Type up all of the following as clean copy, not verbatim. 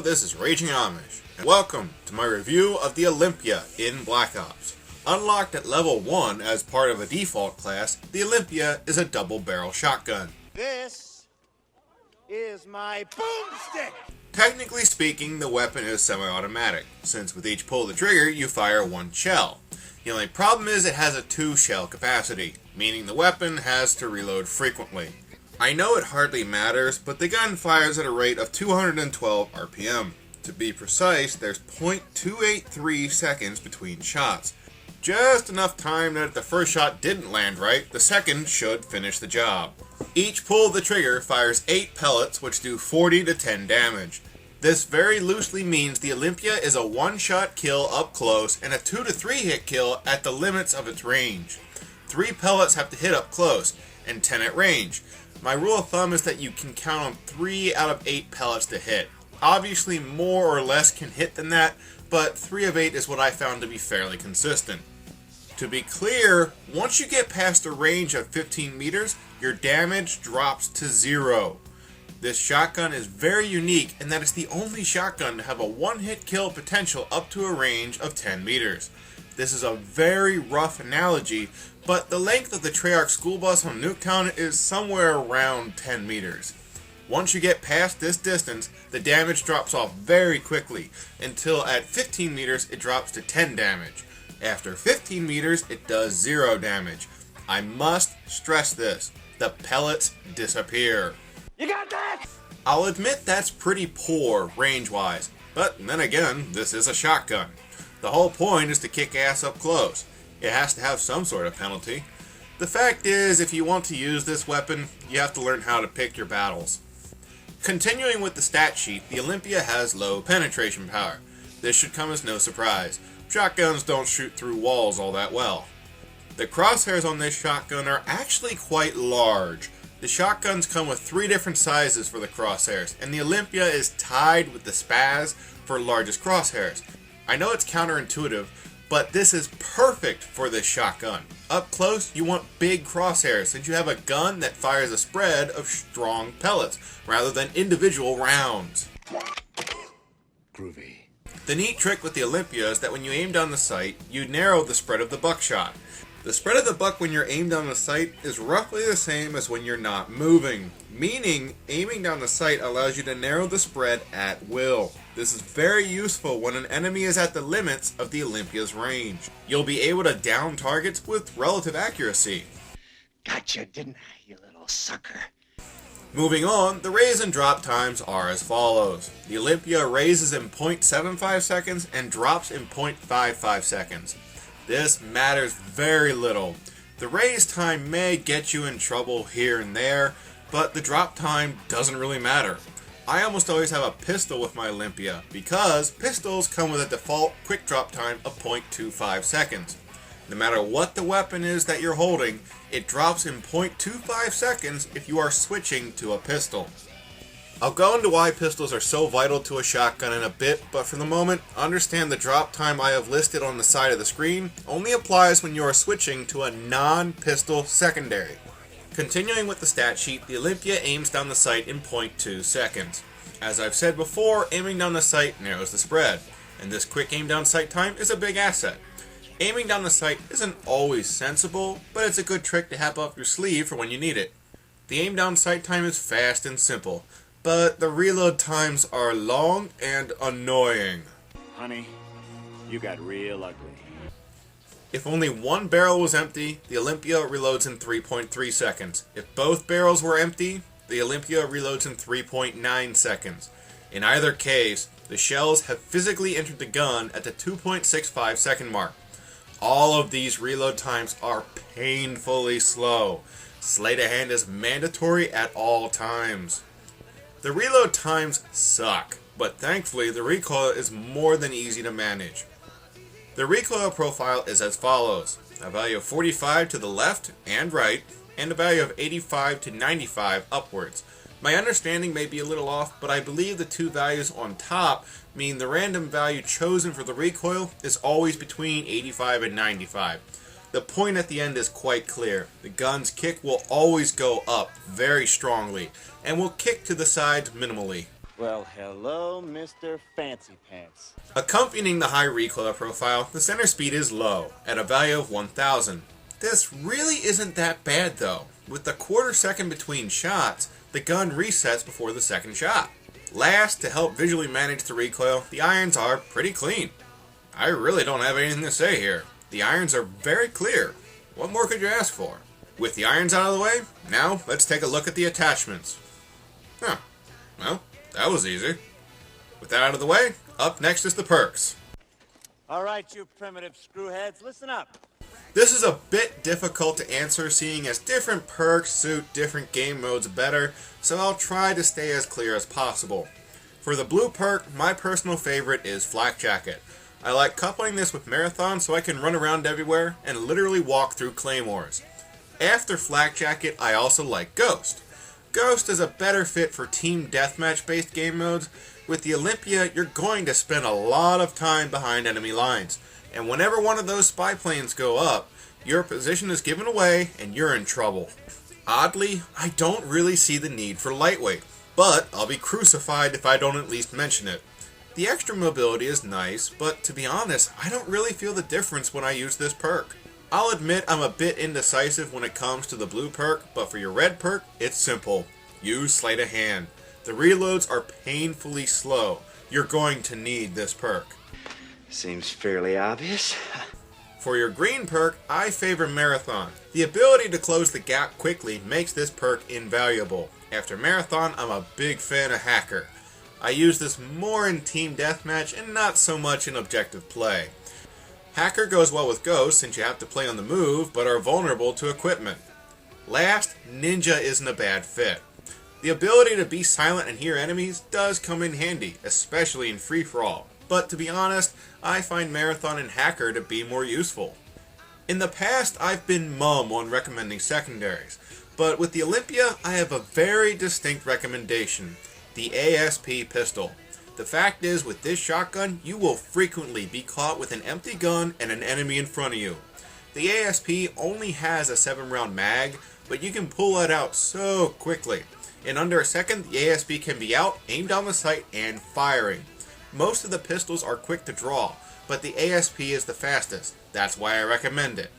this is Raging Amish, and welcome to my review of the Olympia in Black Ops. Unlocked at level 1 as part of a default class, the Olympia is a double-barrel shotgun. This is my boomstick! Technically speaking, the weapon is semi-automatic, since with each pull of the trigger, you fire one shell. The only problem is it has a 2-shell capacity, meaning the weapon has to reload frequently. I know it hardly matters, but the gun fires at a rate of 212 RPM. To be precise, there's 0.283 seconds between shots. Just enough time that if the first shot didn't land right, the second should finish the job. Each pull of the trigger fires 8 pellets, which do 40 to 10 damage. This very loosely means the Olympia is a one-shot kill up close and a 2 to 3 hit kill at the limits of its range. 3 pellets have to hit up close, and 10 at range. My rule of thumb is that you can count on 3 out of 8 pellets to hit. Obviously more or less can hit than that, but 3 of 8 is what I found to be fairly consistent. To be clear, once you get past a range of 15 meters, your damage drops to 0. This shotgun is very unique in that it's the only shotgun to have a one-hit kill potential up to a range of 10 meters. This is a very rough analogy, but the length of the Treyarch school bus on Nuketown is somewhere around 10 meters. Once you get past this distance, the damage drops off very quickly, until at 15 meters it drops to 10 damage. After 15 meters, it does 0 damage. I must stress this, the pellets disappear. You got that? I'll admit that's pretty poor range-wise, but then again, this is a shotgun. The whole point is to kick ass up close. It has to have some sort of penalty. The fact is, if you want to use this weapon, you have to learn how to pick your battles. Continuing with the stat sheet, the Olympia has low penetration power. This should come as no surprise. Shotguns don't shoot through walls all that well. The crosshairs on this shotgun are actually quite large. The shotguns come with 3 different sizes for the crosshairs, and the Olympia is tied with the Spaz for largest crosshairs. I know it's counterintuitive, but this is perfect for this shotgun. Up close, you want big crosshairs, since you have a gun that fires a spread of strong pellets, rather than individual rounds. Groovy. The neat trick with the Olympia is that when you aim down the sight, you narrow the spread of the buckshot. The spread of the buck when you're aimed down the sight is roughly the same as when you're not moving, meaning aiming down the sight allows you to narrow the spread at will. This is very useful when an enemy is at the limits of the Olympia's range. You'll be able to down targets with relative accuracy. Gotcha, didn't I, you little sucker? Moving on, the raise and drop times are as follows. The Olympia raises in 0.75 seconds and drops in 0.55 seconds. This matters very little. The raise time may get you in trouble here and there, but the drop time doesn't really matter. I almost always have a pistol with my Olympia, because pistols come with a default quick drop time of 0.25 seconds. No matter what the weapon is that you're holding, it drops in 0.25 seconds if you are switching to a pistol. I'll go into why pistols are so vital to a shotgun in a bit, but for the moment, understand the drop time I have listed on the side of the screen only applies when you are switching to a non-pistol secondary. Continuing with the stat sheet, the Olympia aims down the sight in 0.2 seconds. As I've said before, aiming down the sight narrows the spread, and this quick aim down sight time is a big asset. Aiming down the sight isn't always sensible, but it's a good trick to have up your sleeve for when you need it. The aim down sight time is fast and simple, but the reload times are long and annoying. Honey, you got real ugly. If only one barrel was empty, the Olympia reloads in 3.3 seconds. If both barrels were empty, the Olympia reloads in 3.9 seconds. In either case, the shells have physically entered the gun at the 2.65 second mark. All of these reload times are painfully slow. Sleight of hand is mandatory at all times. The reload times suck, but thankfully the recoil is more than easy to manage. The recoil profile is as follows: a value of 45 to the left and right, and a value of 85 to 95 upwards. My understanding may be a little off, but I believe the 2 values on top mean the random value chosen for the recoil is always between 85 and 95. The point at the end is quite clear. The gun's kick will always go up very strongly, and will kick to the sides minimally. Well, hello, Mr. Fancy Pants. Accompanying the high recoil profile, the center speed is low, at a value of 1000. This really isn't that bad though. With the quarter second between shots, the gun resets before the second shot. Last, to help visually manage the recoil, the irons are pretty clean. I really don't have anything to say here. The irons are very clear. What more could you ask for? With the irons out of the way, now let's take a look at the attachments. Huh. Well, that was easy. With that out of the way, up next is the perks. All right, you primitive screwheads, listen up. This is a bit difficult to answer, seeing as different perks suit different game modes better, so I'll try to stay as clear as possible. For the blue perk, my personal favorite is Flak Jacket. I like coupling this with Marathon so I can run around everywhere and literally walk through claymores. After Flak Jacket, I also like Ghost. Ghost is a better fit for team deathmatch based game modes. With the Olympia, you're going to spend a lot of time behind enemy lines, and whenever one of those spy planes go up, your position is given away and you're in trouble. Oddly, I don't really see the need for lightweight, but I'll be crucified if I don't at least mention it. The extra mobility is nice, but to be honest, I don't really feel the difference when I use this perk. I'll admit I'm a bit indecisive when it comes to the blue perk, but for your red perk, it's simple. Use Sleight of Hand. The reloads are painfully slow. You're going to need this perk. Seems fairly obvious. For your green perk, I favor Marathon. The ability to close the gap quickly makes this perk invaluable. After Marathon, I'm a big fan of Hacker. I use this more in team deathmatch and not so much in objective play. Hacker goes well with Ghost since you have to play on the move but are vulnerable to equipment. Last, Ninja isn't a bad fit. The ability to be silent and hear enemies does come in handy, especially in free-for-all. But to be honest, I find Marathon and Hacker to be more useful. In the past, I've been mum on recommending secondaries, but with the Olympia, I have a very distinct recommendation: the ASP pistol. The fact is, with this shotgun, you will frequently be caught with an empty gun and an enemy in front of you. The ASP only has a 7-round mag, but you can pull it out so quickly. In under a second, the ASP can be out, aimed on the sight, and firing. Most of the pistols are quick to draw, but the ASP is the fastest. That's why I recommend it.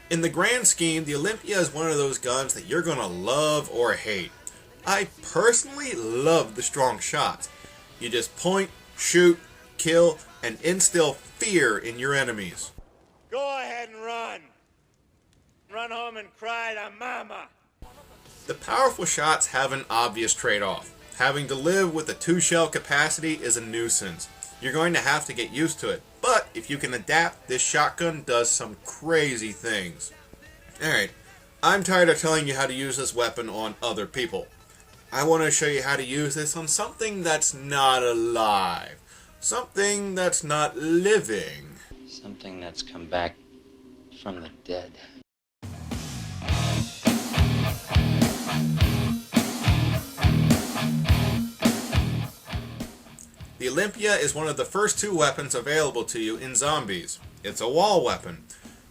In the grand scheme, the Olympia is one of those guns that you're gonna love or hate. I personally love the strong shots. You just point, shoot, kill, and instill fear in your enemies. Go ahead and run. Run home and cry to mama. The powerful shots have an obvious trade-off. Having to live with a 2-shell capacity is a nuisance. You're going to have to get used to it, but if you can adapt, this shotgun does some crazy things. Alright, I'm tired of telling you how to use this weapon on other people. I want to show you how to use this on something that's not alive. Something that's not living. Something that's come back from the dead. The Olympia is one of the first 2 weapons available to you in Zombies. It's a wall weapon.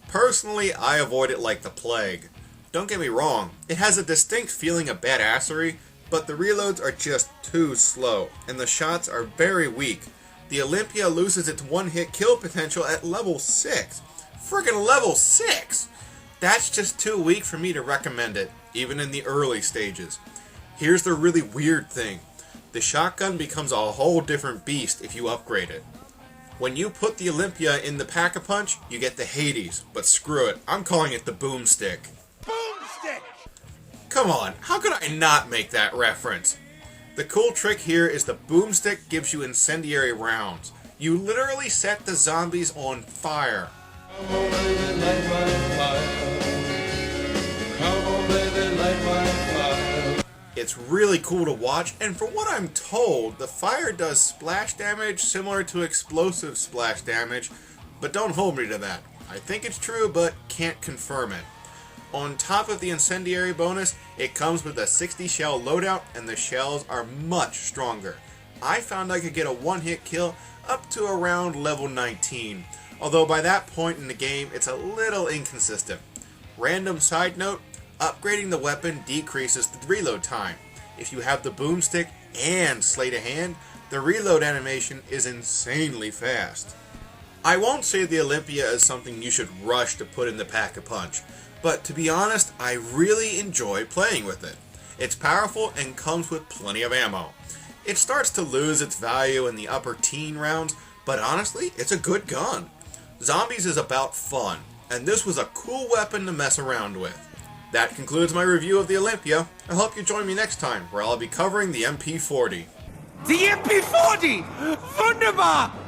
Personally, I avoid it like the plague. Don't get me wrong, it has a distinct feeling of badassery, but the reloads are just too slow, and the shots are very weak. The Olympia loses its one-hit kill potential at level 6. Friggin' level 6! That's just too weak for me to recommend it, even in the early stages. Here's the really weird thing. The shotgun becomes a whole different beast if you upgrade it. When you put the Olympia in the Pack-a-Punch, you get the Hades, but screw it, I'm calling it the Boomstick. Boomstick! Come on, how could I not make that reference? The cool trick here is the Boomstick gives you incendiary rounds. You literally set the zombies on fire. Come on, baby, light my fire. Come on, baby, light my fire. It's really cool to watch, and for what I'm told, the fire does splash damage similar to explosive splash damage, but don't hold me to that. I think it's true, but can't confirm it. On top of the incendiary bonus, it comes with a 60 shell loadout, and the shells are much stronger. I found I could get a one-hit kill up to around level 19, although by that point in the game, it's a little inconsistent. Random side note, upgrading the weapon decreases the reload time. If you have the Boomstick, and sleight of hand, the reload animation is insanely fast. I won't say the Olympia is something you should rush to put in the pack-a-punch, but to be honest, I really enjoy playing with it. It's powerful and comes with plenty of ammo. It starts to lose its value in the upper teen rounds, but honestly, it's a good gun. Zombies is about fun, and this was a cool weapon to mess around with. That concludes my review of the Olympia. I hope you join me next time, where I'll be covering the MP40. Die MP40! Wunderbar!